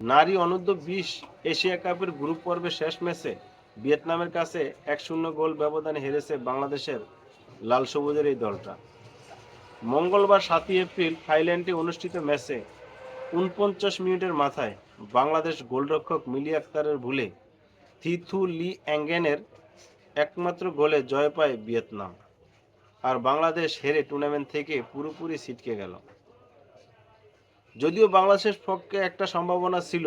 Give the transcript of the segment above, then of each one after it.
নারী অনূর্ধ্ব-20 এশিয়া কাপের গ্রুপ পর্বের শেষ ম্যাচে ভিয়েতনামের কাছে 1-0 গোল ব্যবধানে হেরেছে বাংলাদেশের লাল সবুজের এই দলটা। মঙ্গলবার 7 এপ্রিল থাইল্যান্ডে অনুষ্ঠিত ম্যাচে ৪৯ মিনিটের মাথায় বাংলাদেশ গোলরক্ষক মিলি আক্তারের ভুলে থি থু লি অ্যাঙ্গেনের একমাত্র গোলে জয় পায় ভিয়েতনাম। আর বাংলাদেশ হেরে টুর্নামেন্ট থেকে পুরোপুরি ছিটকে গেল। যদিও বাংলাদেশের পক্ষে একটা সম্ভাবনা ছিল,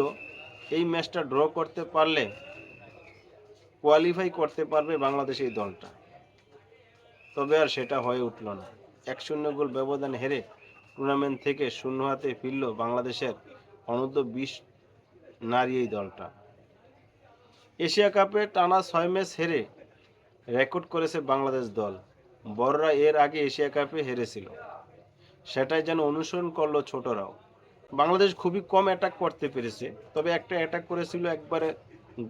এই ম্যাচটা ড্র করতে পারলে কোয়ালিফাই করতে পারবে বাংলাদেশ এই দলটা, তবে আর সেটা হয়ে উঠল না। 1-0 গোল ব্যবধান হেরে টুর্নামেন্ট থেকে শূন্য হাতে ফিরল বাংলাদেশের অনূর্ধ্ব-20 নারী এই দলটা। এশিয়া কাপে টানা 6 ম্যাচ হেরে রেকর্ড করেছে বাংলাদেশ দল। বড়রা এর আগে এশিয়া কাপে হেরেছিল, সেটাই যেন অনুসরণ করলো ছোটরাও। বাংলাদেশ খুবই কম অ্যাটাক করতে পেরেছে, তবে একটা অ্যাটাক করেছিল একবারে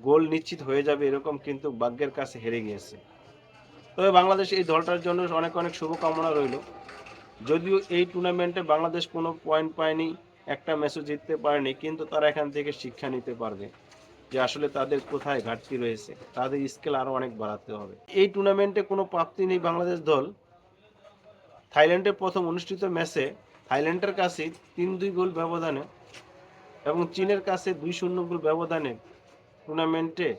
গোল নিশ্চিত হয়ে যাবে এরকম, কিন্তু ভাগ্যের কাছে হেরে গিয়েছে। তবে বাংলাদেশ এই দলটার জন্য অনেক অনেক শুভকামনা রইল। যদিও এই টুর্নামেন্টে বাংলাদেশ কোনো পয়েন্ট পায়নি, একটা ম্যাচও জিততে পারেনি, কিন্তু তারা এখান থেকে শিক্ষা নিতে পারবে যে আসলে তাদের কোথায় ঘাটতি রয়েছে, তাদের স্কেল আরও অনেক বাড়াতে হবে। এই টুর্নামেন্টে কোনো প্রাপ্তি নেই বাংলাদেশ দল। থাইল্যান্ডে প্রথম অনুষ্ঠিত ম্যাচে থাইল্যান্ডের কাছে 3-2 গোল ব্যবধানে এবং চীনের কাছে 2-0 গোল ব্যবধানে টুর্নামেন্টে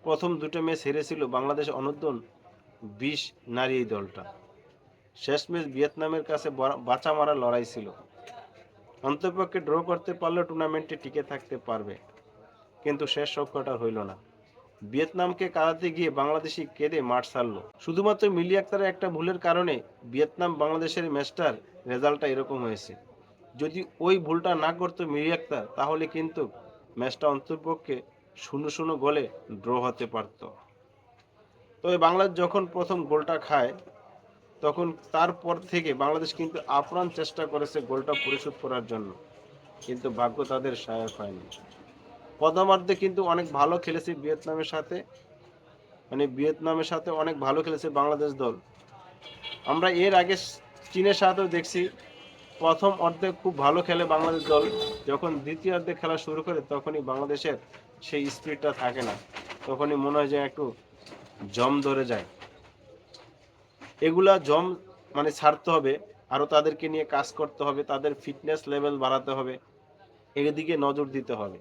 প্রথম দুটো ম্যাচ হেরেছিল বাংলাদেশ অনূর্ধ্ব-20 নারী এই দলটা। শেষ ম্যাচ ভিয়েতনামের কাছে বাঁচা মারা লড়াই ছিল। অন্ততপক্ষে ড্র করতে পারলেও টুর্নামেন্টে টিকে থাকতে পারবে, কিন্তু শেষ লক্ষ্যটা হইল না। ভিয়েতনামকে কাটাতে গিয়ে বাংলাদেশি কেঁদে মাঠ ছাড়ল। শুধুমাত্র মিলি আক্তারের একটা ভুলের কারণে ভিয়েতনাম বাংলাদেশের ম্যাচটার রেজাল্টটা এরকম হয়েছে। যদি ওই ভুলটা না করতো মিলি আক্তার, তাহলে কিন্তু ম্যাচটা অন্ততপক্ষে 0-0 গোলে ড্র হতে পারত। তবে বাংলাদেশ যখন প্রথম গোলটা খায়, তখন তারপর থেকে বাংলাদেশ কিন্তু আপ্রাণ চেষ্টা করেছে গোলটা পরিশোধ করার জন্য, কিন্তু ভাগ্য তাদের সহায়ক হয়নি। প্রথমার্ধে কিন্তু অনেক ভালো খেলেছে ভিয়েতনামের সাথে অনেক ভালো খেলেছে বাংলাদেশ দল। আমরা এর আগে চীনের সাথেও দেখছি, প্রথম অর্ধে খুব ভালো খেলে বাংলাদেশ দল, যখন দ্বিতীয় অর্ধে খেলা শুরু করে তখনই বাংলাদেশের সেই স্পিডটা থাকে না, তখনই মনে হয় যে একটু জম ধরে যায়। এগুলা জম ছাড়তে হবে, আরও তাদেরকে নিয়ে কাজ করতে হবে, তাদের ফিটনেস লেভেল বাড়াতে হবে, এদিকে নজর দিতে হবে।